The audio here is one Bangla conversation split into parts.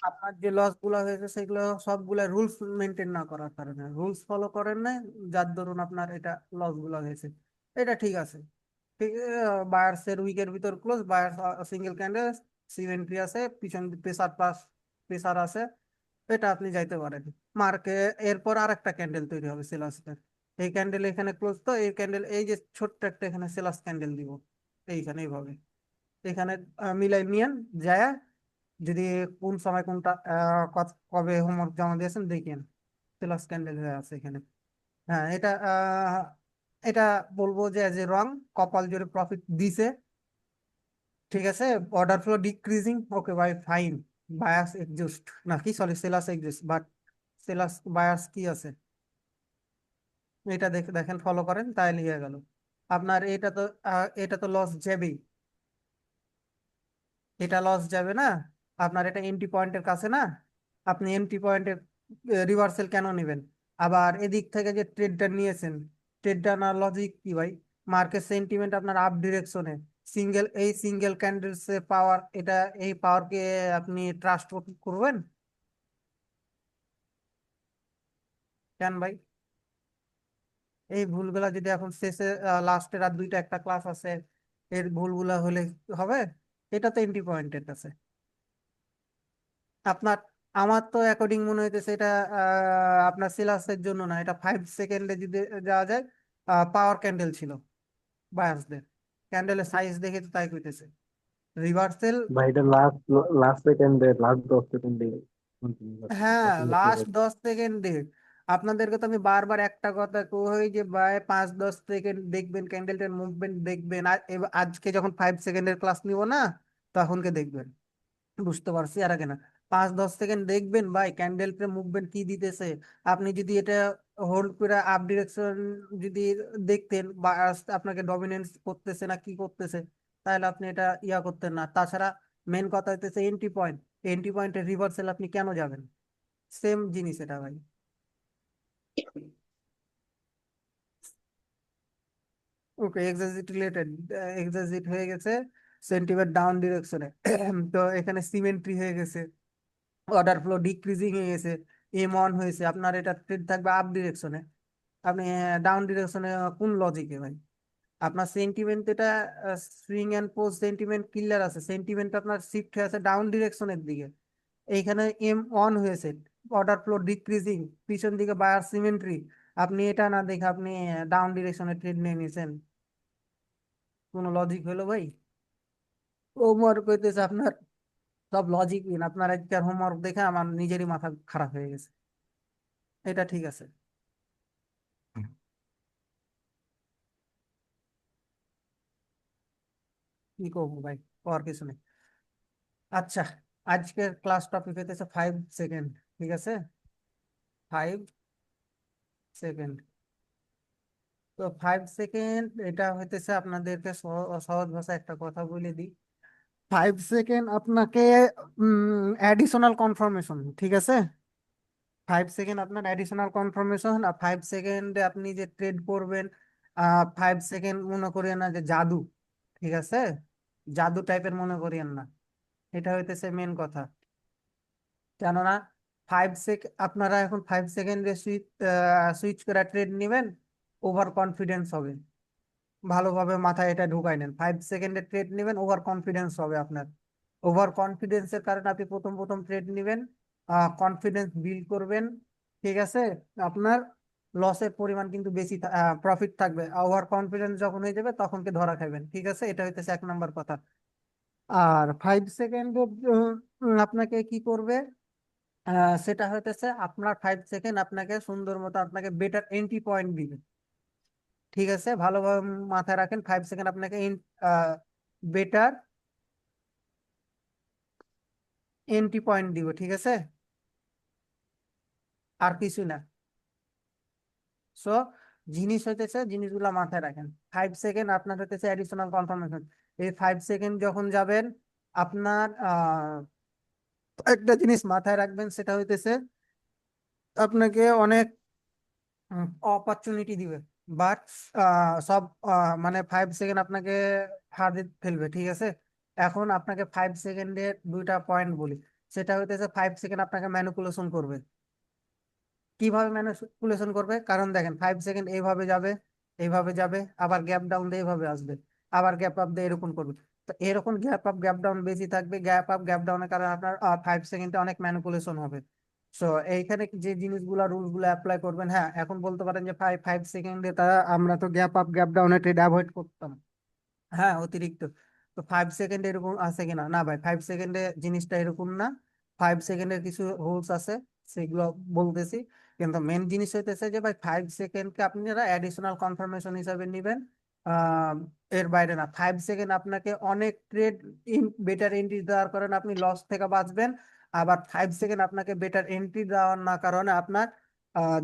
আপনার যে লস গুলো হয়েছে সেগুলো সবগুলা রুলস মেনটেন না করার কারণে, রুলস ফলো করেন না, যার দরুন আপনার এটা লস গুলো হয়েছে। এটা ঠিক আছে, ঠিক। বায়ার্স এর উইকের ভিতর close, buyers single candle, cemetery আছে, পিছন প্রেসার প্লাস প্রেসার আছে, এটা আপনি যাইতে পারেন মার্কে। এরপর আর একটা ক্যান্ডেল তৈরি হবে সেলাসের, এই ক্যান্ডেল এখানে ক্লোজ, তো এই ক্যান্ডেল এই যে ছোট্ট একটা এখানে সেলাস ক্যান্ডেল দিব এইখানে এইভাবে, এখানে মিলাই নিয়েন যায়। যদি কোন সময় কোনটা কবে হোমওয়ার্ক জমা দিয়েছেন দেখেন, সেলাস ক্যান্ডেল হয়ে আছে এখানে। হ্যাঁ, এটা বলবো যে রং, কপাল জোরে প্রফিট দিছে, ঠিক আছে। অর্ডার ফ্লো ডিক্রিজিং, ওকে ভাই ফাইন। বায়াস এক্সিস্ট নাকি, সরি সেলাস এক্সিস্ট, বাট সেলাস বায়াস কি আছে এটা দেখে দেখেন, ফলো করেন, তাহলে হয়ে গেল আপনার। এটা তো লস যাবেই, এটা লস যাবে না আপনার, এটা এমটি পয়েন্টের কাছে না। আপনি এমটি পয়েন্টের রিভার্সাল কেন নেবেন? আবার এদিক থেকে যে ট্রেডটা নিয়েছেন, ট্রেডটা না লজিক কি ভাই? মার্কেট সেন্টিমেন্ট আপনার আপ ডিরেকশনে, সিঙ্গেল ক্যান্ডেলস এর পাওয়ার, এটা এই পাওয়ারকে আপনি ট্রাস্ট করবেন কেন ভাই? এই ভুলগুলা যদি এখন শেষে লাস্টের আর দুইটা একটা ক্লাস আছে, এর ভুলগুলা হলে হবে? এটা তো এন্ট্রি পয়েন্টের কাছে আপনার। আমার তো অ্যাকর্ডিং মনে হইতেছে এটা আপনার সিলাসের জন্য না, এটা 5 সেকেন্ডে যদি যাওয়া যায়, পাওয়ার ক্যান্ডেল ছিল বায়ার্সদের, ক্যান্ডেলের সাইজ দেখে তো তাই কইতেছে রিভার্সেল। ভাই এটা লাস্ট লাস্ট সেকেন্ডে, লাস্ট 10 সেকেন্ডে কন্টিনিউ করছে, হ্যাঁ, আসলে লাস্ট কিভাবে? 10 সেকেন্ডে। আপনাদেরকে তো আমি বারবার একটা কথা কই যে ভাই 5-10 সেকেন্ড দেখবেন, ক্যান্ডেলটার মুভমেন্ট দেখবেন, আর আজকে যখন 5 সেকেন্ডের ক্লাস নিব না, তখনকে দেখবেন, বুঝতে পারছি আর আগে না। 5-10 সেকেন্ড দেখবেন ভাই ক্যান্ডেলটা মুভমেন্ট কি দিতেছে। আপনি যদি এটা হোল্ড করে আপ ডিরেকশন যদি দেখতেন, বা আপনাকে ডমিনেন্স করতেছে না কি করতেছে, তাহলে আপনি এটা ইয়া করতেন না। তাছাড়া মেন কথা হইতেছে এন্ট্রি পয়েন্ট, এন্ট্রি পয়েন্টের রিভার্সাল আপনি কেন যাবেন? সেম জিনিস এটা ভাই। ওকে, এক্সাজিট রিলেটেড, এক্সাজিট হয়ে গেছে সেন্টিমেন্ট ডাউন ডিরেকশনে। তো এখানে সিমেন্ট্রি হয়ে গেছে, অর্ডার ফ্লো ডিক্রিজিং হয়ে গেছে, এম অন হয়েছে, আপনার এটা ট্রেড থাকবে আপ ডিরেকশনে। আপনি ডাউন ডিরেকশনে কোন লজিকে ভাই? আপনার সেন্টিমেন্ট এটা swing and post sentiment clear আছে, সেন্টিমেন্ট আপনার শিফট হয়ে আছে ডাউন ডিরেকশনের দিকে, এইখানে এম অন হয়েছে, অর্ডার ফ্লো ডিক্রিজিং, পিছন দিকে বায়ার সিমেন্ট্রি, আপনি এটা না দেখে আপনি ডাউন ডিরেকশনে ট্রেড নিয়ে নিয়েছেন, কোনো লজিক হলো ভাই? হোমওয়ার্ক হইতেছে আপনার সব লজিকহীন, আপনার আজকের হোমওয়ার্ক দেখে আমার নিজেরই মাথা খারাপ হয়ে গেছে। এটা ঠিক আছে? কি করবো ভাই, করার কিছু নেই। আচ্ছা, আজকের ক্লাস টপিক হইতেছে 5 সেকেন্ড, ঠিক আছে? 5 সেকেন্ড। তো 5 সেকেন্ড এটা হইতেছে আপনাদেরকে সহজ ভাষায় একটা কথা বলে দিই। 5 সেকেন্ড আপনাকে অ্যাডিশনাল কনফার্মেশন, ঠিক আছে? 5 সেকেন্ড আপনার অ্যাডিশনাল কনফার্মেশন, আর 5 সেকেন্ডে আপনি যে ট্রেড করবেন, 5 সেকেন্ড মনে করিয়েন না যে জাদু, ঠিক আছে? জাদু টাইপের মনে করিয়েন না, এটা হইতেছে মেন কথা। কেননা 5 সেকেন্ড আপনারা এখন 5 সেকেন্ডে সুইচ করে ট্রেড নেবেন, ওভার কনফিডেন্স হবে। ভালোভাবে মাথায় এটা ঢুকাই নেন, 5 সেকেন্ডে ট্রেড নেবেন, ওভার কনফিডেন্স হবে আপনার। ওভার কনফিডেন্সের কারণে আপনি প্রথম প্রথম ট্রেড নেবেন, কনফিডেন্স বিল্ড করবেন, ঠিক আছে। আপনার লসের পরিমাণ কিন্তু বেশি, প্রফিট থাকবে। ওভার কনফিডেন্স যখন হয়ে যাবে তখনকে ধরা খাবেন, ঠিক আছে? এটা হইতেছে 1 নম্বর কথা। আর 5 সেকেন্ড আপনাকে কি করবে, সেটা হইতেছে আপনার 5 সেকেন্ড আপনাকে সুন্দর মতো আপনাকে বেটার এন্ট্রি পয়েন্ট দিবে, ঠিক আছে? ভালোভাবে মাথায় রাখেন, 5 সেকেন্ড আপনাকে বেটার এন্ট্রি পয়েন্ট দিব, ঠিক আছে? আর কিছু না। সো জিনিস হইতেছে, জিনিসগুলো মাথায় রাখেন। 5 সেকেন্ড আপনার হইতেছে অ্যাডিশনাল কনফার্মেশন। এই 5 সেকেন্ড যখন যাবেন, আপনার একটা জিনিস মাথায় রাখবেন, সেটা হইতেছে আপনাকে অনেক অপরচুনিটি দিবে, বাট সব মানে 5 সেকেন্ড আপনাকে হার ফেলবে, ঠিক আছে? এখন আপনাকে 5 সেকেন্ডের দুইটা পয়েন্ট বলি। সেটা হইতেছে 5 সেকেন্ড আপনাকে ম্যানিপুলেশন করবে। কিভাবে ম্যানিপুলেশন করবে? কারণ দেখেন 5 সেকেন্ড এইভাবে যাবে, এইভাবে যাবে, আবার গ্যাপ ডাউন দিয়ে এইভাবে আসবে, আবার গ্যাপ আপ দিয়ে এরকম করবে। তো এরকম গ্যাপ আপ গ্যাপ ডাউন বেশি থাকবে, গ্যাপ আপ গ্যাপ ডাউনের কারণে আপনার 5 সেকেন্ডে অনেক ম্যানিপুলেশন হবে। সো এইখানে যে জিনিসগুলা রুল গুলো অ্যাপ্লাই করবেন, হ্যাঁ এখন বলতে পারেন যে ফাইভ ফাইভ সেকেন্ডে তারা আমরা তো গ্যাপ আপ গ্যাপ ডাউনে ট্রেড অ্যাভয়েড করতাম, হ্যাঁ অতিরিক্ত। তো 5 সেকেন্ড এরকম আছে কিনা? না ভাই, 5 সেকেন্ডে জিনিসটা এরকম না। 5 সেকেন্ডের কিছু রুলস আছে, সেগুলো বলতেছি। কিন্তু মেন জিনিস হইতেছে যে ভাই 5 সেকেন্ডকে আপনারা অ্যাডিশনাল কনফার্মেশন হিসাবে নেবেন। আহ, এর বাইরে না। 5 সেকেন্ড আপনাকে অনেক ট্রেড বেটার এন্ট্রি দেওয়ার কারণে আপনি লস থেকে বাঁচবেন। আবার 5 সেকেন্ড আপনাকে বেটার এন্ট্রি দেওয়ার না কারণে আপনার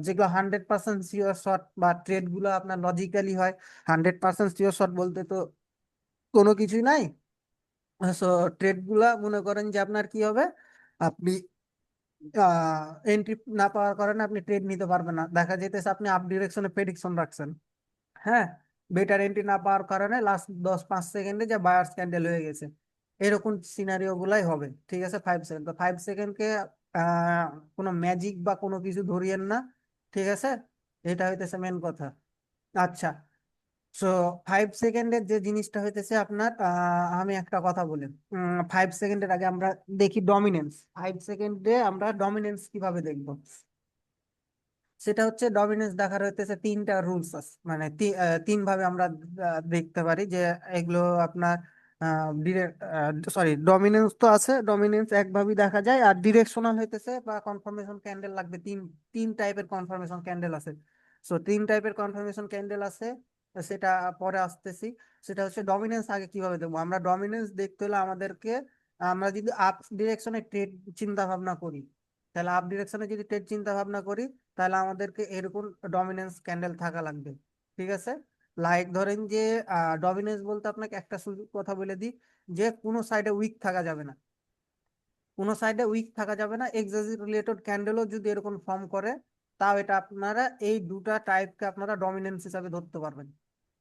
যেগুলো 100% সিওর শট বা ট্রেড গুলো আপনার লজিক্যালি হয়। 100% সিওর শট বলতে তো কোনো কিছুই নাই। সো ট্রেড গুলা মনে করেন যে আপনার কি হবে, আপনি এন্ট্রি না পাওয়ার কারণে আপনি ট্রেড নিতে পারবেন না। দেখা যেতেছে আপনি আপ ডিরেকশনে প্রেডিকশন রাখছেন, হ্যাঁ, বেটার এন্ট্রি না পাওয়ার কারণে লাস্ট 10-5 সেকেন্ডে যে বায়ার্স ক্যান্ডেল হয়ে গেছে, এরকম সিনারিও গুলাই হবে। ঠিক আছে, 5 সেকেন্ড তো 5 সেকেন্ডকে আহ কোনো ম্যাজিক বা কোনো কিছু ধরিয়েন না। ঠিক আছে, এটা হইতেছে মেন কথা। আচ্ছা, সো 5 সেকেন্ডের যে জিনিসটা হইতেছে আপনার, আমি একটা কথা বলি। 5 সেকেন্ডের আগে আমরা দেখি ডমিনেন্স। 5 সেকেন্ডে আমরা ডমিনেন্স কিভাবে দেখবো? সেটা হচ্ছে ডমিনেন্স দেখার হইতেছে তিনটা রুলস আছে, মানে তিন ভাবে আমরা দেখতে পারি যে এগুলো আপনার সরি, ডমিনেন্স তো আছে, ডমিনেন্স একভাবেই দেখা যায়। আর ডিরেকশনাল হইতেছে বা কনফার্মেশন ক্যান্ডেল লাগবে, তিন তিন টাইপের কনফার্মেশন ক্যান্ডেল আছে। সো তিন টাইপের কনফার্মেশন ক্যান্ডেল আছে, তো সেটা পরে আসতেছি। সেটা হচ্ছে ডমিনেন্স আগে কিভাবে দেখবো? আমরা ডমিনেন্স দেখতে হলে আমাদেরকে, আমরা যদি আপ ডিরেকশনে ট্রেড চিন্তা ভাবনা করি, তাহলে আপ ডিরেকশনে যদি ট্রেড চিন্তা ভাবনা করি, তাহলে আমাদেরকে এরকম ডমিনেন্স ক্যান্ডেল থাকা লাগবে। ঠিক আছে, লাইক ধরেন যে ডমিনেন্স বলতে আপনাকে একটা শুধু কথা বলে দিই, যে কোনো সাইডে উইক থাকা যাবে না। কোনো সাইডে উইক থাকা যাবে না। এক্সাজিট রিলেটেড ক্যান্ডেলও যদি এরকম ফর্ম করে, তাও এটা আপনারা এই দুটা টাইপকে আপনারা ডমিনেন্স হিসাবে ধরতে পারবেন।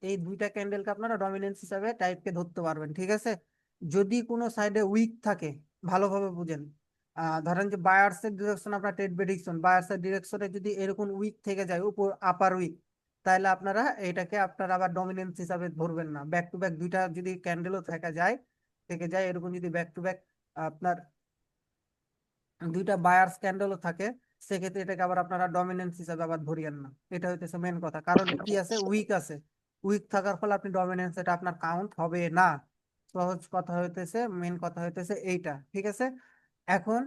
এই দুইটা ক্যান্ডেলকে আপনারা ডমিনেন্স হিসাবে টাইপকে ধরতে পারবেন। ঠিক আছে, যদি কোনো সাইডে উইক থাকে, ভালোভাবে বুঝেন। ধরেন যে বায়ার্সের ডিরেকশন, আপনার ট্রেড প্রেডিকশন বায়ার্সের ডিরেকশনে যদি এরকম উইক থেকে যায়, উপর আপার উইক, তাহলে আপনারা এটাকে আপনারা আবার ডমিনেন্স হিসাবে ধরবেন না। ব্যাক টু ব্যাক দুইটা যদি ক্যান্ডেলও থেকে যায় এরকম, যদি ব্যাক টু ব্যাক আপনার দুইটা বায়ার্স ক্যান্ডেলও থাকে, সেক্ষেত্রে এটাকে আবার আপনারা ডমিনেন্স হিসাবে আবার ধরিয়েন না। এটা হইতেছে মেন কথা, কারণ কি আছে, উইক আছে। উইক থাকার ফলে আপনি ডমিনেন্স, এটা আপনার কাউন্ট হবে না। সহজ কথা হইতেছে, মেন কথা হইতেছে এইটা। ঠিক আছে, এখন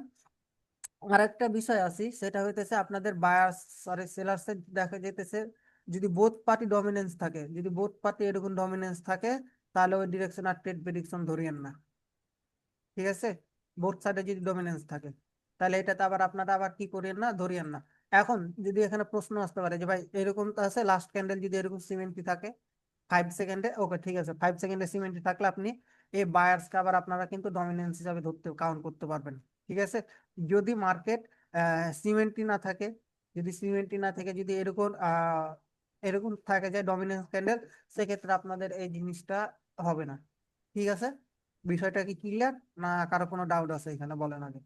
আরেকটা বিষয় আছে, সেটা হইতেছে আপনাদের বায়ার্স সরি সেলার্স দেখা যেতেছে, যদি বোথ পার্টি ডমিনেন্স থাকে, যদি বোথ পার্টি এরকম ডমিনেন্স থাকে, তাহলে ওই ডিরেকশন আর ট্রেড প্রেডিকশন ধরিয়েন না। ঠিক আছে, বোথ সাইডে যদি ডমিনেন্স থাকে, তাহলে এটাতে আবার আপনারা আবার কি করিয়েন না, ধরিয়েন না। এখন যদি এখানে প্রশ্ন আসতে পারে যে ভাই এরকম তো আছে, লাস্ট ক্যান্ডেল যদি এরকম সিমেন্টই থাকে 5 সেকেন্ডে, ওকে ঠিক আছে, 5 সেকেন্ডে সিমেন্টই থাকলে আপনি এই বায়ার্সকে আবার আপনারা কিন্তু ডমিনেন্স হিসাবে ধরতে কাউন্ট করতে পারবেন। ঠিক আছে, যদি মার্কেট সিমেন্টই না থাকে, যদি সিমেন্টই না থেকে যদি এরকম এরকম থাকে যায় ডমিনেন্স ক্যান্ডেল, সেক্ষেত্রে আপনাদের এই জিনিসটা হবে না। ঠিক আছে, বিষয়টা কি ক্লিয়ার? না কারো কোনো ডাউট আছে এখানে? বলেন আগে।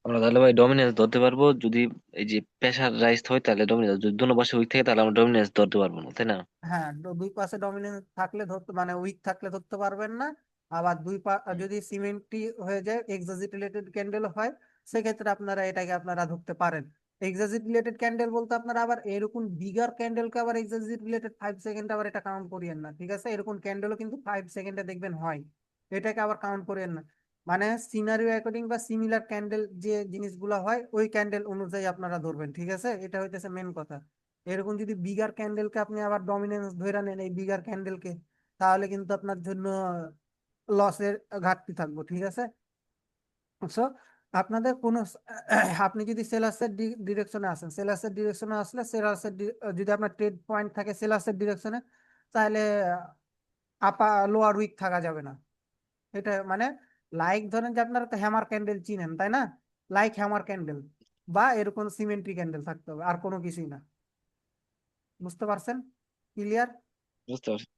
আমরা তাহলে ভাই ডমিনেন্স ধরতে পারবো যদি এই যে প্রেসার রাইজ হয়, তাহলে ডমিনেন্স যদি দুনো পাশে উইক থাকে তাহলে আমরা ডমিনেন্স ধরতে পারবো না, তাই না? হ্যাঁ, দুই পাশে ডমিনেন্স থাকলে ধরতে, মানে উইক থাকলে ধরতে পারবেন না। আবার হুম। যদি সিমেন্টই হয়ে যায়, এক্সাজিট রিলেটেড ক্যান্ডেল হয়, সেক্ষেত্রে আপনারা এটাকে আপনারা ধরতে পারেন। এক্সাজিট রিলেটেড ক্যান্ডেল বলতে আপনারা আবার এরকম বিগার ক্যান্ডেলকে আবার এক্সাজিট রিলেটেড 5 সেকেন্ড আবার এটা কাউন্ট করিয়েন না। ঠিক আছে, এরকম ক্যান্ডেলও কিন্তু 5 সেকেন্ডে দেখবেন হয়, এটাকে আবার কাউন্ট করিয়েন না। মানে সিনারিও অ্যাকর্ডিং বা সিমিলার ক্যান্ডেল যে জিনিসগুলো হয়, ওই ক্যান্ডেল অনুযায়ী আপনারা ধরবেন। ঠিক আছে, এটা হইতেছে মেন কথা। এরকম যদি বিগার ক্যান্ডেলকে আপনি আবার ডমিনেন্স ধরে নেন, এই বিগার ক্যান্ডেলকে, তাহলে কিন্তু আপনার জন্য লসের ঘাটতি থাকবে। ঠিক আছে, সো আপনাদের কোনো আপনি যদি সেলার্সের ডিরেকশনে আসেন, সেলার্সের ডিরেকশনে আসলে সেলার্সের যদি আপনার ট্রেড পয়েন্ট থাকে সেলার্সের ডিরেকশনে, তাহলে আপার লোয়ার উইক থাকা যাবে না। এটা মানে লাইক ধরেন যে আপনারা তো হ্যামার ক্যান্ডেল চিনেন, তাই না? লাইক হ্যামার ক্যান্ডেল বা এরকম সিমেন্ট্রি ক্যান্ডেল থাকতে হবে, আর কোনো কিছুই না। বুঝতে পারছেন? ক্লিয়ার? বুঝতে পারছি।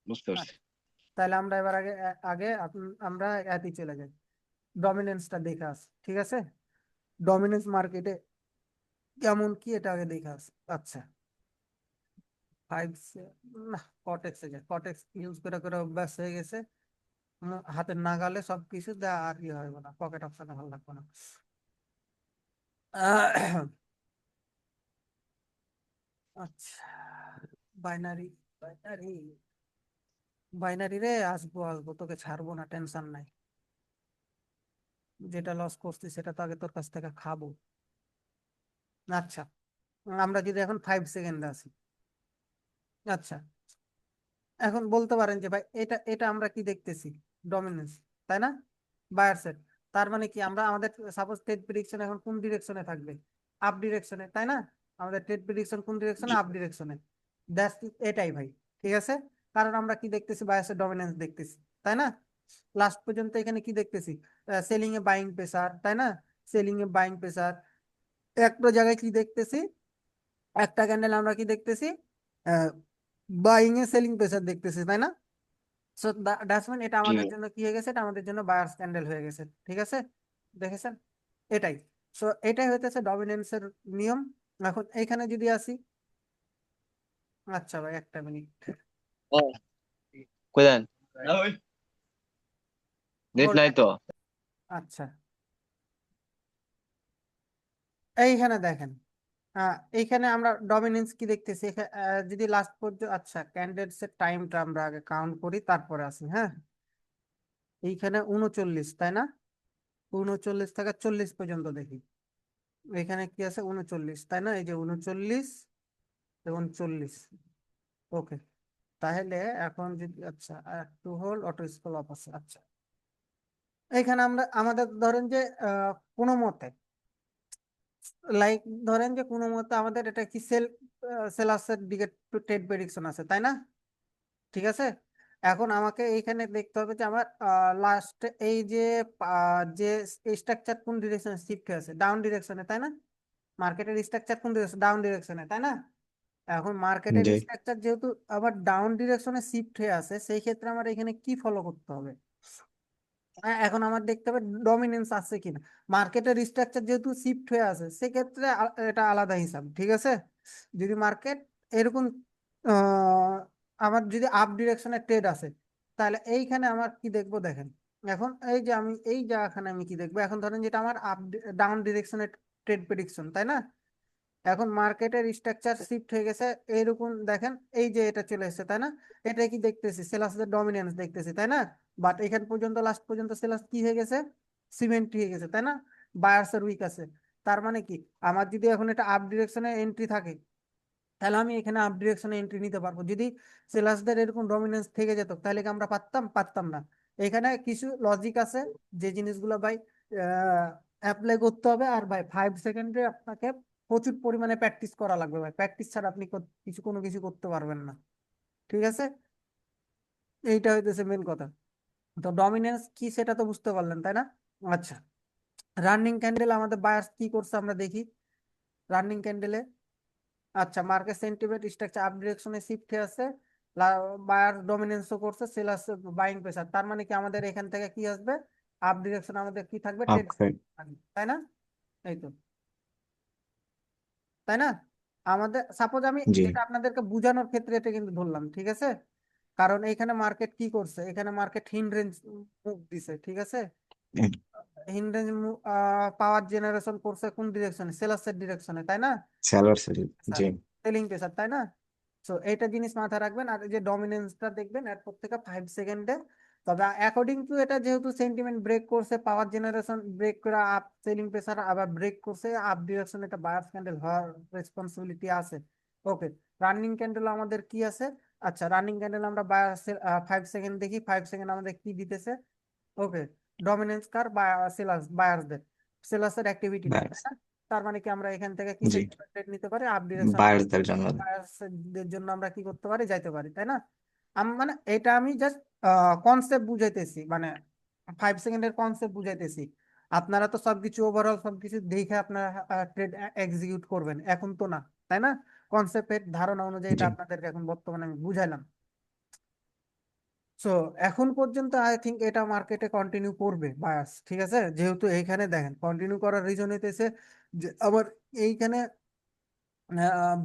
বুঝতে পারছি। তাহলে আমরা এবার আগে আমরা এতে চলে যাই, ডমিনেন্সটা দেখে আস, ঠিক আছে? ডমিনেন্স মার্কেটে কেমন কি এটা আগে দেখে আস। আচ্ছা, ফাইভ, না, কটেক্সে যায়, কটেক্স ইউজ করে করে অভ্যাস হয়ে গেছে, হাতের নাগালে সবকিছু দেওয়া আর ইয়ে হবে না, পকেট অপশনে ভালো লাগবে না। আচ্ছা, বাইনারি, বাইনারি, বাইনারি রে, আসবো আসবো, তোকে ছাড়বো না, টেনশন নাই। যেটা লস করছি সেটা তো আগে তোর কাছ থেকে খাবো। আচ্ছা, আমরা যদি এখন 5 সেকেন্ডে আসি। আচ্ছা, এখন বলতে পারেন যে ভাই এটা এটা আমরা কি দেখতেছি, ডমিনেন্স, তাই না? বায়ার সেট, তার মানে কি আমরা আমাদের সাপোজ ট্রেড প্রেডিকশন এখন কোন ডিরেকশনে থাকবে, আপ ডিরেকশনে, তাই না? আমাদের ট্রেড প্রেডিকশন কোন ডিরেকশনে, জি। আপ ডিরেকশনে। দ্যাটস, এটাই ভাই, ঠিক আছে। কারণ আমরা কি দেখতেছি, বায়াসের ডমিনেন্স দেখতেছি, তাই না? লাস্ট পর্যন্ত এখানে কি দেখতেছি, সেলিং এ বাইং প্রেসার, তাই না? সেলিং এ বাইং প্রেসার, একটা জায়গায় কি দেখতেছি, একটা ক্যান্ডেল আমরা কি দেখতেছি, বাইং এ সেলিং প্রেসার দেখতেছি, তাই না? সো দ্যাটস মিন এটা জি আমাদের ভাই। জন্য কি হয়ে গেছে, এটা আমাদের জন্য বায়ার্স ক্যান্ডেল হয়ে গেছে, ঠিক আছে? দেখেছেন, এটাই। সো এটাই হইতেছে ডমিনেন্সের নিয়ম। এখন এইখানে যদি আসি, আচ্ছা ভাই একটা মিনিট, হ্যাঁ, কই দেন? Net hold. নাই তো। আচ্ছা, এইখানে দেখেন, এইখানে আমরা ডমিনেন্স কি দেখতেছি, যদি লাস্ট পর্যন্ত, আচ্ছা ক্যান্ডেলস এর টাইমটা আমরা আগে কাউন্ট করি তারপরে আসি, হ্যাঁ। এইখানে 39, তাই না? 39 থেকে 40 পর্যন্ত দেখি, এখানে কি আছে, 39, তাই না? এই যে 39 এবং 40, ওকে। তাহলে এখন যদি, আচ্ছা একটু হোল্ড, অটো স্কেল অফ আছে, আচ্ছা। এখানে আমরা আমাদের ধরেন যে কোনো মতে, লাইক ধরেন যে কোনো মতে আমাদের এটা কি সেলাসের দিকে ট্রেড প্রেডিকশন আছে, তাই না? ঠিক আছে। এখন আমাকে এইখানে দেখতে হবে যে আমার লাস্ট এই যে যে স্ট্রাকচার কোন ডিরেকশনে শিফট হয়ে আছে, ডাউন ডিরেকশনে, তাই না? মার্কেটের স্ট্রাকচার কোন ডিরেকশন, ডাউন ডিরেকশনে, তাই না? এখন মার্কেটের জি। স্ট্রাকচার যেহেতু আবার ডাউন ডিরেকশনে শিফট হয়ে আছে, সেই ক্ষেত্রে আমার এখানে কি ফলো করতে হবে, এখন আমার দেখতে হবে ডমিনেন্স আছে কিনা। মার্কেটের স্ট্রাকচার যেহেতু শিফট হয়ে আছে, সেক্ষেত্রে এটা আলাদা হিসাব, ঠিক আছে। যদি মার্কেট এরকম আহ, আমার যদি আপ ডিরেকশনে ট্রেড আছে, তাহলে এইখানে আমার কি দেখবো দেখেন, এখন এই যে আমি এই জায়গাখানে আমি কি দেখবো, এখন ধরেন যেটা আমার আপ ডাউন ডিরেকশনে ট্রেড প্রেডিকশন, তাই না? এখন মার্কেটের স্ট্রাকচার শিফট হয়ে গেছে, এইরকম দেখেন, এই যে এটা চলে এসেছে, তাই না? এটা কি দেখতেছি, সেলাসদের ডমিনেন্স দেখতেছি, তাই না? বাট এখান পর্যন্ত, লাস্ট পর্যন্ত সেলাস কি হয়ে গেছে, সিমেন্ট হয়ে গেছে, তাই না? বায়ার্স এর উইক আছে। তার মানে কি, আমার যদি এখন এটা আপ ডিরেকশনে এন্ট্রি থাকে, তাহলে আমি এখানে আপ ডিরেকশনে এন্ট্রি নিতে পারবো। যদি সেলাসদের এরকম ডমিনেন্স থেকে যেত, তাহলে কি আমরা পারতাম না। এখানে কিছু লজিক আছে, যে জিনিসগুলো ভাই অ্যাপ্লাই করতে হবে। আর ভাই 5 সেকেন্ডে আপনাকে প্রচুর পরিমাণে প্র্যাকটিস করা লাগবে ভাই, প্র্যাকটিস ছাড়া আপনি কোনো কিছু করতে পারবেন না, ঠিক আছে? এইটা হইতেছে মেন কথা। তো ডমিনেন্স কি সেটা তো বুঝতে পারলেন, তাই না? আচ্ছা, রানিং ক্যান্ডেল আমাদের বায়ার্স কি করছে আমরা দেখি, রানিং ক্যান্ডেলে, আচ্ছা মার্কেট সেন্টিমেন্ট স্ট্রাকচার আপ ডিরেকশনে শিফট হয়ে আছে, বায়ার ডমিনেন্সও করছে, সেলার্স বাইং প্রেসার, তার মানে কি আমাদের এখান থেকে কি আসবে, আপ ডিরেকশন আমাদের কি থাকবে, ট্রেড, আপসাইড। তাই না? এই তো, তাই না? আমাদের সাপোজ আমি জি। এটা আপনাদেরকে বোঝানোর ক্ষেত্রে এটা কিন্তু ধরলাম, ঠিক আছে। কারণ এখানে মার্কেট কি করছে, এখানে মার্কেট হিন রেঞ্জ মুভ দিছে, ঠিক আছে। হিন রেঞ্জ পাওয়ার জেনারেশন করছে কোন ডিরেকশনে, সেলার্সের ডিরেকশনে, তাই না? Seller sell. জি। সেলিং প্রেসার, তাই না? সো এইটা জিনিস মাথায় রাখবেন। আর এই যে ডমিনেন্সটা দেখবেন এরপর থেকে 5 সেকেন্ডে। তবে অ্যাকর্ডিং টু এটা যেহেতু সেন্টিমেন্ট ব্রেক করছে, পাওয়ার জেনারেশন ব্রেক করে আপ সেলিং প্রেসার আবার ব্রেক করছে, আপ ডিরেকশন, এটা বায়ার্স ক্যান্ডেল হওয়ার রেসপন্সিবিলিটি আছে। ওকে, রানিং ক্যান্ডেল আমাদের কি আছে, আচ্ছা রানিং ক্যান্ডেল আমরা বায়ার্স 5 সেকেন্ড দেখি, 5 সেকেন্ড আমাদের কি দিতেছে, ওকে। ডমিনেন্স কার, সেলার্স, বায়ার্সদের, সেলার্সের অ্যাক্টিভিটিটা, তাই বায়ার্স। না? তার মানে কি আমরা এখান থেকে কি জি। সেন্টিমেন্ট নিতে পারি, আপ ডিরেকশন বায়ার্সদের জন্য। দের জন্য আমরা কি করতে পারি, যাইতে পারি, তাই না? মানে এটা আমি জাস্ট কনসেপ্ট বুঝাইতেছি, মানে 5 সেকেন্ডের কনসেপ্ট বুঝাইতেছি। আপনারা তো সবকিছু ওভারঅল সবকিছু দেখে আপনারা ট্রেড এক্সিকিউট করবেন, এখন তো না, তাই না? কনসেপ্টের ধারণা অনুযায়ী জি। এটা আপনাদেরকে এখন বর্তমানে আমি বুঝাইলাম। সো এখন পর্যন্ত আই থিঙ্ক এটা মার্কেটে কন্টিনিউ করবে বায়াস, ঠিক আছে, যেহেতু এইখানে দেখেন কন্টিনিউ করার রিজন হইতেছে যে আবার এইখানে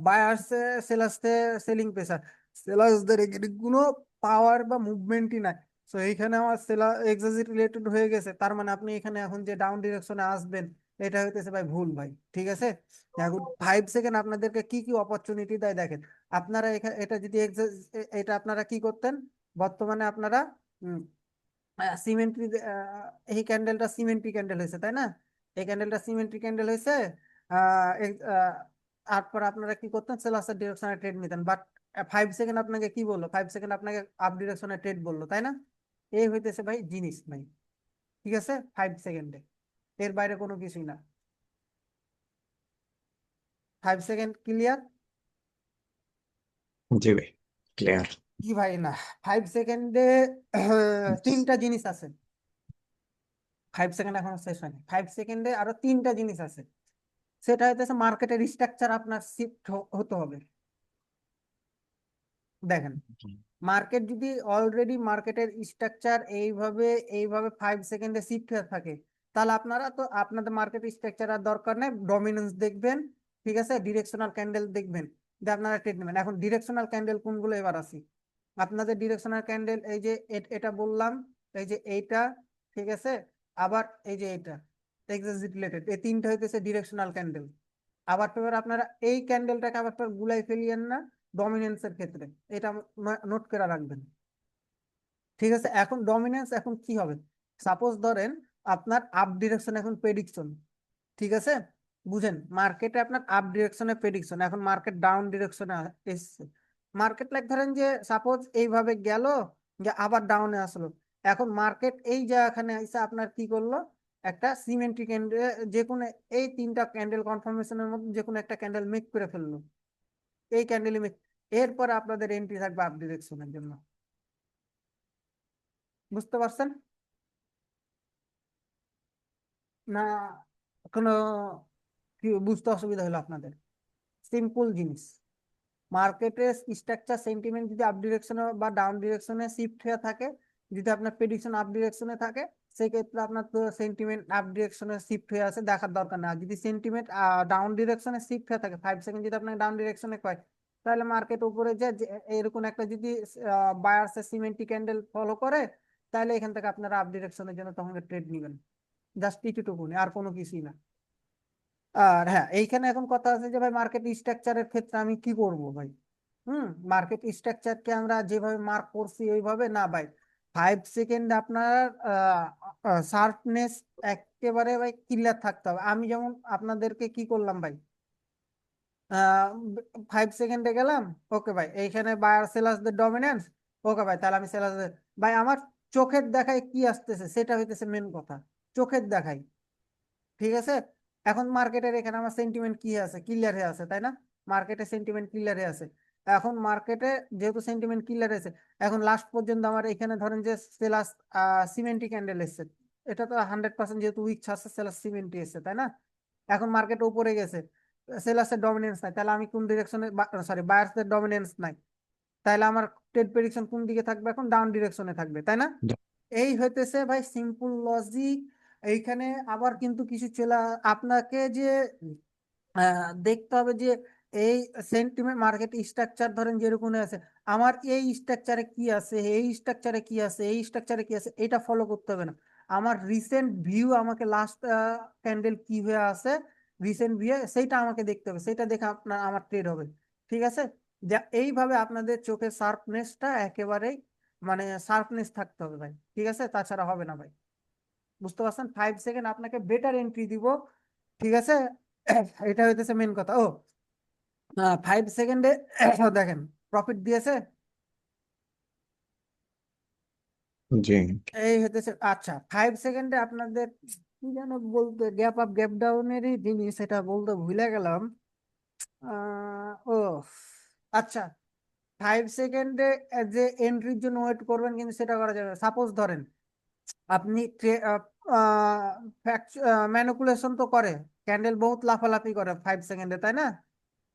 বায়ার্সে সেলার্সে সেলিং প্রেসার, সেলার্সদের এখানে কোনো পাওয়ার বা মুভমেন্টই নাই। সো এইখানে আমার সেলার এক্সাজিট রিলেটেড হয়ে গেছে, তার মানে আপনি এখানে এখন যে ডাউন ডিরেকশনে আসবেন এটা হইতেছে ভাই ভুল ভাই, ঠিক আছে। এখন 5 সেকেন্ড আপনাদেরকে কি কি অপরচুনিটি দেয় দেখেন। আপনারা এখানে এটা যদি এটা আপনারা কি করতেন, বর্তমানে আপনারা সিমেন্ট্রি, এই ক্যান্ডেলটা সিমেন্ট্রি ক্যান্ডেল হয়েছে তাই না, এই ক্যান্ডেলটা সিমেন্ট্রি ক্যান্ডেল হয়েছে। তারপর আপনারা কি করতেন, সেলাসের ডিরেকশনে ট্রেড নিতেন, বাট 5 সেকেন্ড আপনাকে কি বললো, 5 সেকেন্ড আপনাকে আপ ডিরেকশনে ট্রেড বললো তাই না। এই হইতেছে ভাই জিনিস ভাই, ঠিক আছে, 5 সেকেন্ডে, এর বাইরে কোনো কিছুই না। 5 সেকেন্ড ক্লিয়ার? জি ভাই, ক্লিয়ার। কি ভাই না, 5 সেকেন্ডে তিনটা জিনিস আছে। 5 সেকেন্ড এখনো শেষ হয়নি, 5 সেকেন্ডে আরো তিনটা জিনিস আছে। সেটা হইতেছে মার্কেটের স্ট্রাকচার আপনার শিফট হতে হবে। দেখেন, মার্কেট যদি অলরেডি মার্কেটের স্ট্রাকচার এইভাবে এইভাবে 5 সেকেন্ডে শিফট হয়ে থাকে, তাহলে আপনারা তো আপনাদের মার্কেট স্ট্রাকচার আর দরকার নেই, ডমিনেন্স দেখবেন, ঠিক আছে, ডিরেকশনাল ক্যান্ডেল দেখবেন, দিয়ে আপনারা ট্রেড নেবেন। এখন ডিরেকশনাল ক্যান্ডেল কোনগুলো এবার আসি, আপনাদের ডিরেকশনাল ক্যান্ডেল এই যে এটা বললাম, এই যে এইটা, ঠিক আছে, আবার এই যে এটা এক্সিট রিলেটেড, এই তিনটা হইতেছে ডিরেকশনাল ক্যান্ডেল। আবার তো এবার আপনারা এই ক্যান্ডেলটাকে আবার তো গুলাই ফেলিয়েন না ডমিনেন্সের ক্ষেত্রে, এটা নোট করে রাখবেন, ঠিক আছে। এখন ডমিনেন্স এখন কি হবে, সাপোজ ধরেন আপনার আপ ডিরেকশন এখন প্রেডিকশন, ঠিক আছে, বুঝেন মার্কেটে আপনার আপ ডিরেকশনে প্রেডিকশন, এখন মার্কেট ডাউন ডিরেকশনে এসছে। মার্কেট লাইক ধরেন যে সাপোজ এইভাবে গেল, যে আবার ডাউনে আসলো, এখন মার্কেট এই যে এখানে এসে আপনার কি করলো, একটা সিমেন্ট্রি ক্যান্ডেল, যে কোনো এই তিনটা ক্যান্ডেল কনফার্মেশনের মধ্যে যে কোনো একটা ক্যান্ডেল মেক করে ফেললো, এই ক্যান্ডেল মেক, এরপরে আপনাদের এন্ট্রি থাকবে আপ ডিরেকশনের জন্য। বুঝতে পারছেন না, কোনো কি বুঝতে অসুবিধা হলো আপনাদের? সিম্পল জিনিস, মার্কেটের স্ট্রাকচার সেন্টিমেন্ট যদি আপ ডিরেকশনে বা ডাউন ডিরেকশনে শিফট হয়ে থাকে, যদি আপনার প্রেডিকশন আপ ডিরেকশনে থাকে, সেই ক্ষেত্রে আপনার তো সেন্টিমেন্ট আপ ডিরেকশনে শিফট হয়ে আছে, দেখার দরকার না। আর যদি সেন্টিমেন্ট ডাউন ডিরেকশনে শিফট হয়ে থাকে, 5 সেকেন্ড যদি আপনাকে ডাউন ডিরেকশনে কয়, তাহলে মার্কেট উপরে যে এরকম একটা যদি বায়ার্সের সিমেন্টি ক্যান্ডেল ফলো করে, তাহলে এখান থেকে আপনারা আপ ডিরেকশনের জন্য তখন ট্রেড নেবেন, জাস্ট এইটুকুনি, আর কোনো কিছুই না। আর হ্যাঁ, এইখানে এখন কথা আছে যে ভাই মার্কেট স্ট্রাকচারের ক্ষেত্রে আমি কি করব ভাই। মার্কেট স্ট্রাকচারকে আমরা যেভাবে মার্ক করছি ওইভাবে না ভাই, 5 সেকেন্ড আপনার শার্পনেস একেবারে ভাই ক্লিয়ার থাকতে হবে। আমি যেমন আপনাদেরকে কি করলাম ভাই, 5 সেকেন্ডে গেলাম, ওকে ভাই এইখানে বায়ার সেলার্সদের ডমিনেন্স, ওকে ভাই তাহলে আমি সেলার্সদের, ভাই আমার চোখের দেখায় কি আসতেছে সেটা হইতেছে মেন কথা, চোখের দেখায়, ঠিক আছে। এখন মার্কেটের এখানে আমার সেন্টিমেন্ট কি আছে, ক্লিয়ার হয়ে আছে তাই না, মার্কেটের সেন্টিমেন্ট ক্লিয়ার হয়ে আছে। এখন মার্কেটে যেহেতু সেন্টিমেন্ট ক্লিয়ার হয়েছে, এখন লাস্ট পর্যন্ত আমার এখানে ধরেন যে সেলাস সিমেন্টি ক্যান্ডেল এসছে, এটা তো 100% যেহেতু উইক আছে, সেলাস সিমেন্টি এসছে তাই না। এখন মার্কেট উপরে গেছে, সেলাসের ডমিনেন্স নাই, তাহলে আমি কোন ডিরেকশনে, সরি বায়ার্সদের ডমিনেন্স নাই, তাহলে আমার ট্রেড প্রেডিকশন কোন দিকে থাকবে, এখন ডাউন ডিরেকশনে থাকবে তাই না। এই হইতেছে ভাই সিম্পল লজিক। এইখানে আবার কিন্তু কিছু চলে আপনাকে যে দেখতে হবে যে এই সেন্টিমেন্ট মার্কেট স্ট্রাকচার ধরেন যেরকম আছে, আমার এই স্ট্রাকচারে কি আছে, এই স্ট্রাকচারে কি আছে, এই স্ট্রাকচারে কি আছে, এটা ফলো করতে হবে না। আমার রিসেন্ট ভিউ, আমাকে লাস্ট ক্যান্ডেল কি হয়ে আছে রিসেন্ট ভিউ, সেইটা আমাকে দেখতে হবে, সেইটা দেখে আপনার আমার ট্রেড হবে, ঠিক আছে। যা এইভাবে আপনাদের চোখের শার্পনেসটা একেবারেই মানে শার্পনেস থাকতে হবে ভাই, ঠিক আছে, তাছাড়া হবে না ভাই। বুঝতে পারছেন, 5 সেকেন্ড আপনাকে বেটার এন্ট্রি দিব, ঠিক আছে। এটা হইতেছে মেন কথা। ও 5 সেকেন্ডে দেখেন প্রফিট দিয়েছে, জি এই হইতেছে। আচ্ছা 5 সেকেন্ডে আপনাদের কি যেন বলতে, গ্যাপ আপ গ্যাপ ডাউনেরই জিনিস, এটা বলতে ভুলে গেলাম। ও আচ্ছা, 5 সেকেন্ডে যে এন্ট্রির জন্য ওয়েট করবেন, কিন্তু সেটা করা যাবে। সাপোজ ধরেন আপনি ম্যানুপুলেশন তো করে, ক্যান্ডেল বহুত লাফালাফি করে 5 সেকেন্ডে তাই না।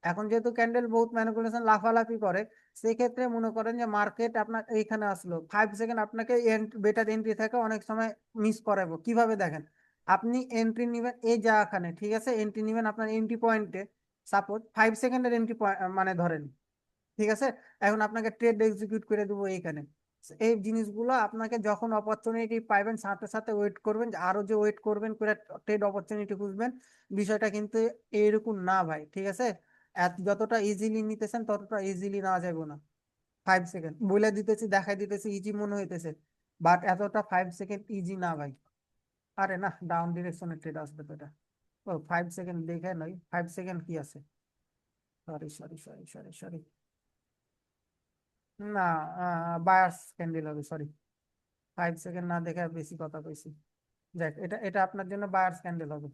এখন যেহেতু ক্যান্ডেল বহুত ম্যানিপুলেশন লাফালাফি করে, সেই ক্ষেত্রে মনে করেন যে মার্কেট আপনার এইখানে আসলো 5 সেকেন্ড, আপনাকে বেটার এন্ট্রি থেকে অনেক সময় মিস করাবো। কিভাবে দেখেন, আপনি এন্ট্রি নিবেন এই জায়গাখানে, ঠিক আছে, এন্ট্রি নিবেন আপনার এন্ট্রি পয়েন্টে, সাপোজ 5 সেকেন্ডের এন্ট্রি মানে ধরেন, ঠিক আছে। এখন আপনাকে ট্রেড এক্সিকিউট করে দেবো এইখানে। এই জিনিসগুলো আপনাকে যখন অপরচুনিটি পাইবেন সাথে সাথে ওয়েট করবেন, যে আরো যে ওয়েট করবেন করে ট্রেড অপরচুনিটি খুঁজবেন। বিষয়টা কিন্তু এইরকম না ভাই, ঠিক আছে। যতটা ইজিলি নিতেছেন ততটা ইজিলি নেওয়া যাবে না। 5 সেকেন্ড বলে দিতেছি, দেখাই দিতেছি, ইজি মনে হইতেছে, বাট এতটা 5 সেকেন্ড ইজি না ভাই। আরে না, ডাউন ডিরেকশনে ট্রেড আসবে তো এটা। ও 5 সেকেন্ড দেখে নয়, 5 সেকেন্ড কি আছে, sorry sorry sorry sorry sorry, না, বায়ার্স ক্যান্ডেল হবে, সরি। 5 সেকেন্ড না দেখে বেশি কথা কইছি। দেখ, এটা এটা আপনার জন্য বায়ার্স ক্যান্ডেল হবে।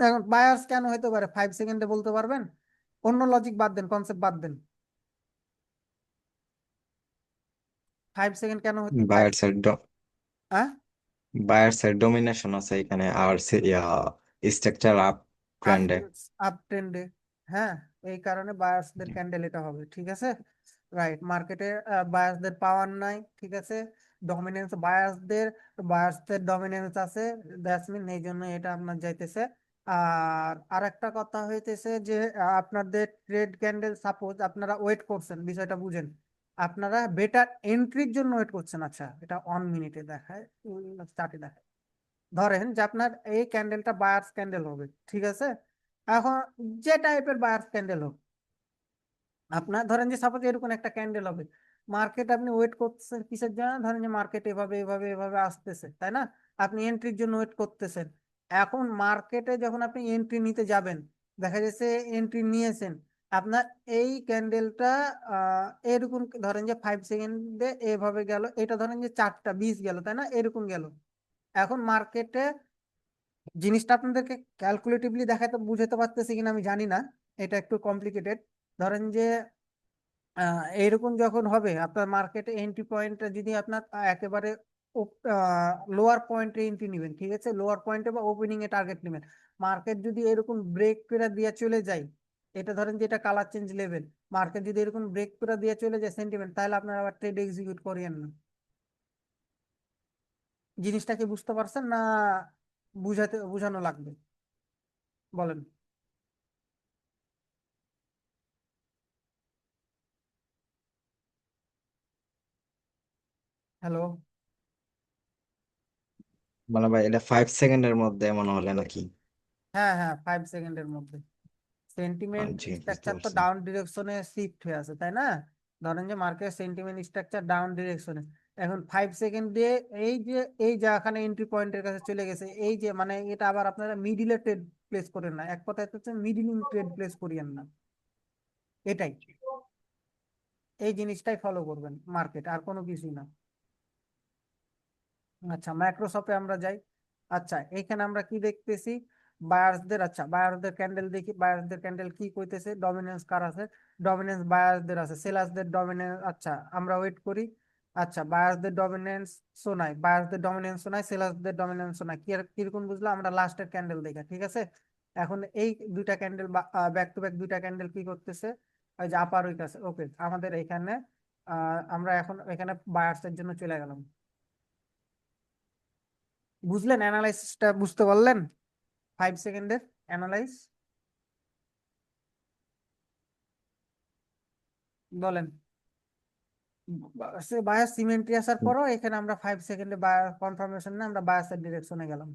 এখন বায়ার্স কেন হতে পারে 5 সেকেন্ডে বলতে পারবেন? অন্য লজিক বাদ দেন, কনসেপ্ট বাদ দেন। 5 সেকেন্ড কেন হতে ফাইভ বায়ার সাইড হ্যাঁ, বায়ার সাইড ডমিনেশন আছে এখানে আর স্ট্রাকচার আপ ট্রেন্ডে। আপ ট্রেন্ডে, হ্যাঁ, এই কারণে বায়ার্সদের ক্যান্ডেল এটা হবে, ঠিক আছে। রাইট, মার্কেটে বায়ার্সদের পাওয়ার নাই, ঠিক আছে, ডমিনেন্স বায়ার্সদের ডমিনেন্স আছে, দ্যাটস মিন এই জন্য এটা আপনার যাইতেছে। আর আরেকটা কথা হইতেছে যে আপনাদের ট্রেড ক্যান্ডেল, সাপোজ আপনারা ওয়েট করছেন, বিষয়টা বুঝেন, আপনারা বেটার এন্ট্রির জন্য ওয়েট করছেন। আচ্ছা, এটা 1 মিনিটে দেখায়, চার্টে দেখায়। ধরেন যে আপনার এই ক্যান্ডেলটা বায়ার্স ক্যান্ডেল হবে, ঠিক আছে। এখন যে টাইপের বায়ার্স ক্যান্ডেল হোক, আপনার ধরেন যে সাপোজ এরকম একটা ক্যান্ডেল হবে, মার্কেট আপনি ওয়েট করতেছেন কিসের জন্য? ধরেন যে মার্কেট এভাবে এভাবে এভাবে আসতেছে, তাই না, আপনি এন্ট্রির জন্য ওয়েট করতেছেন। এখন মার্কেটে যখন আপনি এন্ট্রি নিতে যাবেন, দেখা যাচ্ছে এন্ট্রি নিয়েছেন, আপনার এই ক্যান্ডেলটা এরকম ধরেন যে 5 সেকেন্ডে এভাবে গেল, এটা ধরেন যে 4টা 20 গেল, তাই না, এরকম গেল। এখন মার্কেটে জিনিসটা আপনাদেরকে ক্যালকুলেটিভলি দেখাতে বুঝাতে পারতেছি কিনা আমি জানি না, এটা একটু কমপ্লিকেটেড। ধরেন যে এইরকম যখন হবে আপনার মার্কেটে এন্ট্রি পয়েন্টটা যদি আপনার একেবারে লোয়ার পয়েন্টে এন্ট্রি নেবেন, ঠিক আছে, লোয়ার পয়েন্টে বা ওপেনিং এ টার্গেট নেবেন। মার্কেট যদি এরকম ব্রেক করে দিয়ে চলে যায়, এটা ধরেন যে এটা কালার চেঞ্জ লেভেল, মার্কেট যদি এরকম ব্রেক করে দিয়ে চলে যায় সেন্টিমেন্ট, তাহলে আপনারা আবার ট্রেড এক্সিকিউট করিয়েন না। জিনিসটা কি বুঝতে পারছেন না বুঝানো লাগবে? বলেন। হ্যালো। মানে ভাই এটা 5 সেকেন্ডের মধ্যে মনে হলে নাকি? হ্যাঁ হ্যাঁ, 5 সেকেন্ডের মধ্যে সেন্টিমেন্ট জি, বুঝতে স্ট্রাকচার তো পারছি। ডাউন ডিরেকশনে শিফট হয়ে আছে, তাই না? ধরেন যে মার্কেট সেন্টিমেন্ট স্ট্রাকচার ডাউন ডিরেকশনে, এখন 5 সেকেন্ড দিয়ে এই যে এই যেখানে এন্ট্রি পয়েন্টের কাছে চলে গেছে, এই যে মানে এটা আবার আপনারা মিডিলে ট্রেড প্লেস করেন না, এক কথায় হচ্ছে মিডিলিং ট্রেড প্লেস করিয়েন না, এটাই, এই জিনিসটাই ফলো করবেন মার্কেট, আর কোনো কিছুই না। আচ্ছা, মাইক্রোসফটে আমরা যাই। আচ্ছা, এখানে আমরা কি দেখতেছি? বায়ার্সদের, আচ্ছা বায়ার্সদের ক্যান্ডেল দেখি, বায়ার্সদের ক্যান্ডেল কি কইতেছে, ডমিনেন্স কার আছে? ডমিনেন্স বায়ার্সদের আছে, সেলার্সদের ডমিনেন্স, আচ্ছা আমরা ওয়েট করি। আচ্ছা, বায়ার্সদের ডমিনেন্স শোনায়, বায়ার্সদের ডমিনেন্স শোনায়, সেলার্সদের ডমিনেন্স শোনায়, কি কিরকম বুঝলাম? আমরা লাস্টের ক্যান্ডেল দেখা, ঠিক আছে। এখন এই দুইটা ক্যান্ডেল ব্যাক টু ব্যাক দুইটা ক্যান্ডেল কি করতেছে? ওই যে আপার উইক আছে, ওকে, আমাদের এখানে আমরা এখন এখানে বায়ার্সের জন্য চলে গেলাম। বুঝলেন? অ্যানালাইসিসটা বুঝতে পারলেন? 5 সেকেন্ডের অ্যানালাইস বলেন। সে বায়াস সিমেন্ট্রি আসার পরও এখানে আমরা 5 সেকেন্ডে বায়ার কনফার্মেশন না, আমরা বায়াসের ডিরেকশনে গেলাম।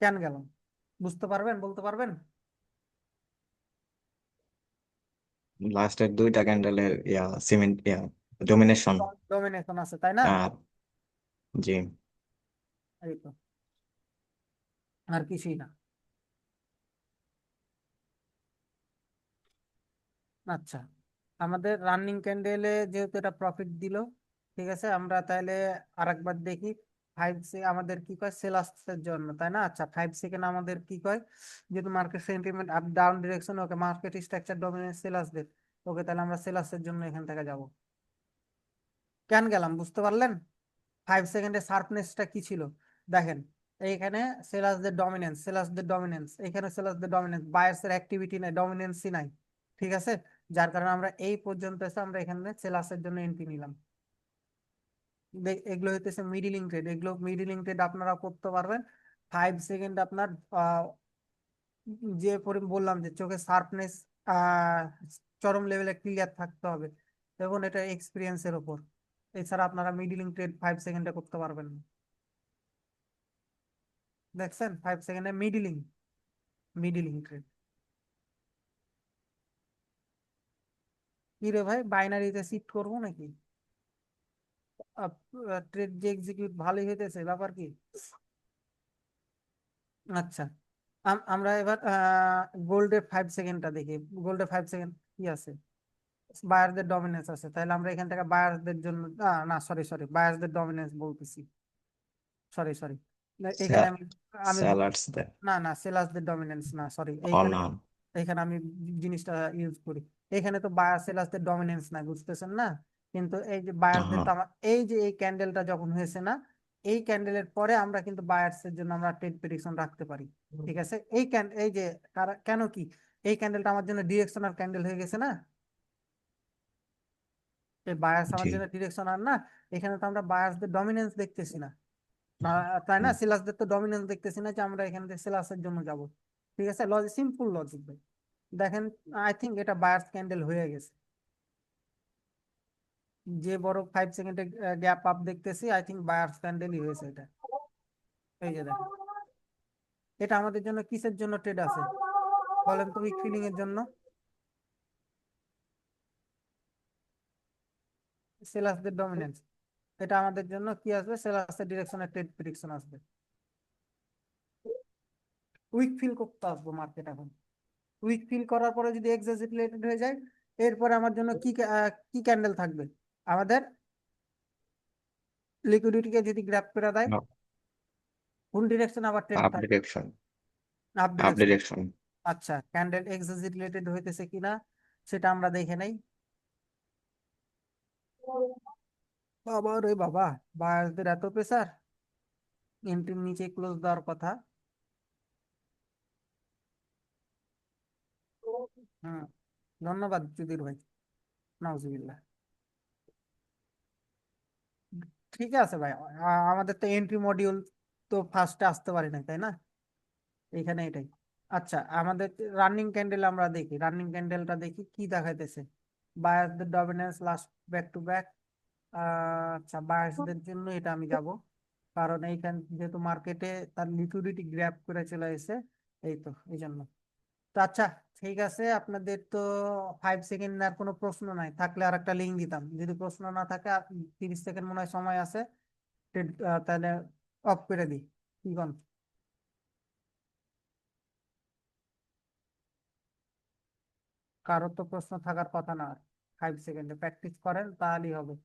কেন গেলাম বুঝতে পারবেন, বলতে পারবেন? লাস্টের দুইটা ক্যান্ডেলের সিমেন্ট ডমিনেশন। ডমিনেশন আছে, তাই না? আর জি, এই তো, আর কিছুই না। আচ্ছা, আমাদের রানিং ক্যান্ডেলে যেহেতু এটা প্রফিট দিল, ঠিক আছে, আমরা তাহলে আরেকবার দেখি। আমাদের কি কয় সেলার্সের জন্য, তাই না? আচ্ছা, 5 সেকেন্ড আমাদের কি কয়, যেহেতু market sentiment up down direction, okay, market structure dominance সেলার্সদের, ওকে, তাহলে আমরা সেলার্সের জন্য এখান থেকে যাব। কেন গেলাম বুঝতে পারলেন? 5 সেকেন্ডের শার্পনেসটা কি ছিল দেখেন, এইখানে সেলার্সদের ডমিনেন্স, এখানে সেলার্সদের ডমিনেন্স, বায়ার্সের অ্যাক্টিভিটি নাই, ডমিনেন্সই নাই। ঠিক আছে, যার কারণে আমরা এই পর্যন্ত এসে আমরা এখানে সেলার্সের জন্য এন্ট্রি নিলাম। এগুলো হইতেছে মিডিলিং ট্রেড, এগুলো মিডিলিং ট্রেড আপনারা করতে পারবেন। 5 সেকেন্ড আপনার যে বললাম যে চোখের শার্পনেস চরম লেভেলে ক্লিয়ার থাকতে হবে, এবং এটা এক্সপিরিয়েন্সের উপর। এছাড়া আপনারা মিডিলিং ট্রেড 5 সেকেন্ডে করতে পারবেন না। দেখছেন 5 সেকেন্ডে মিডিলিং ট্রেড। কি রে ভাই, বাইনারিতে শিফট করবো নাকি? ট্রেড যে এক্সিকিউট ভালোই হইতেছে, ব্যাপার কি? আচ্ছা, আমরা এবার গোল্ডের 5 সেকেন্ডটা দেখি। গোল্ডের 5 সেকেন্ড কি আছে? বায়ারদের ডমিনেন্স আছে, তাহলে আমরা এখান থেকে বায়ারদের জন্য না সরি বায়ারদের ডমিনেন্স বলতেছি, সরি এখানে আমি আমি Sellers there. না সেলার্সদের ডমিনেন্স না, সরি Or এইখানে none. এখানে আমি জিনিসটা ইউজ করি। এখানে তো বায়ার সেলার্সদের ডমিনেন্স না, বুঝতেছেন না? কিন্তু এই যে বায়ারদের তো Uh-huh. এই যে এই ক্যান্ডেলটা যখন হয়েছে না, এই ক্যান্ডেলের পরে আমরা কিন্তু বায়ার্সের জন্য আমরা ট্রেড প্রেডিকশন রাখতে পারি। ঠিক আছে, এই যে কেন কি এই ক্যান্ডেলটা আমার জন্য ডিরেকশনাল ক্যান্ডেল হয়ে গেছে না? এই বায়ার্স আমার জি। জন্য ডিরেকশনাল না? এখানে তো আমরা বায়ার্সদের ডমিনেন্স দেখতেছি না, তাই না? হুম, সেলার্সদের তো ডমিনেন্স দেখতেছি না যে আমরা এখান থেকে সেলার্সের জন্য যাব। ঠিক আছে, লজিক, সিম্পল লজিক ভাই। দেখেন, আই থিঙ্ক এটা বায়ার্স ক্যান্ডেল হয়ে গেছে। যে বড় 5 সেকেন্ডে গ্যাপ আপ দেখতেছি, আই থিঙ্ক বায়ার্স ক্যান্ডেলই হয়েছে এটা। এই যে দেখেন, এটা আমাদের জন্য কিসের জন্য ট্রেড আছে বলেন তো? উইক ফিলিং এর জন্য, সেলার্সদের ডমিনেন্স। এটা আমাদের জন্য কি আসবে? সেলার্সের ডিরেকশনে ট্রেড প্রেডিকশন আসবে। উইক ফিল করতে আসবো মার্কেট এখন। উইক ফিল করার পরে যদি এক্সাজেরেটেড হয়ে যায়, এরপরে আমার জন্য কি ক্যান্ডেল থাকবে? আমাদের লিকুইডিটিকে যদি গ্র্যাব করে দেয়, no, কোন ডিরেকশন আবার ট্রেন্ড up থাকবে? direction. Up Up direction. direction. আচ্ছা, ক্যান্ডেল এক্সাজেরেটেড হইতেছে কিনা সেটা আমরা দেখে নেই। বাবা রে বাবা, বায়ারদের এত প্রেসার, এন্ট্রির নিচে ক্লোজ দেওয়ার কথা। হুম, ধন্যবাদ যুদির ভাই, নাউজুবিল্লাহ। ঠিক আছে ভাই, আমাদের তো এন্ট্রি মডিউল তো ফার্স্টে আসতে পারি না, তাই না? এখানে এটাই। আচ্ছা, আমাদের রানিং ক্যান্ডেল আমরা দেখি, রানিং ক্যান্ডেলটা দেখি কি দেখাইতেছে। বায়ারদের dominance last back to back. আচ্ছা, বায়ার্সদের জন্য এটা আমি যাব, কারণ এইখান যেহেতু মার্কেটে তার লিকুইডিটি গ্র্যাব করে চলে এসেছে, এই তো এই জন্য। তো আচ্ছা, ঠিক আছে, আপনাদের তো 5 সেকেন্ড আর কোনো প্রশ্ন নাই, থাকলে আর একটা লিঙ্ক দিতাম। যদি প্রশ্ন না থাকে, আর 30 সেকেন্ড মনে হয় সময় আছে, তাহলে অফ করে দিই, কি কোন? কারোর তো প্রশ্ন থাকার কথা না। 5 সেকেন্ডে প্র্যাকটিস করেন তাহলেই হবে।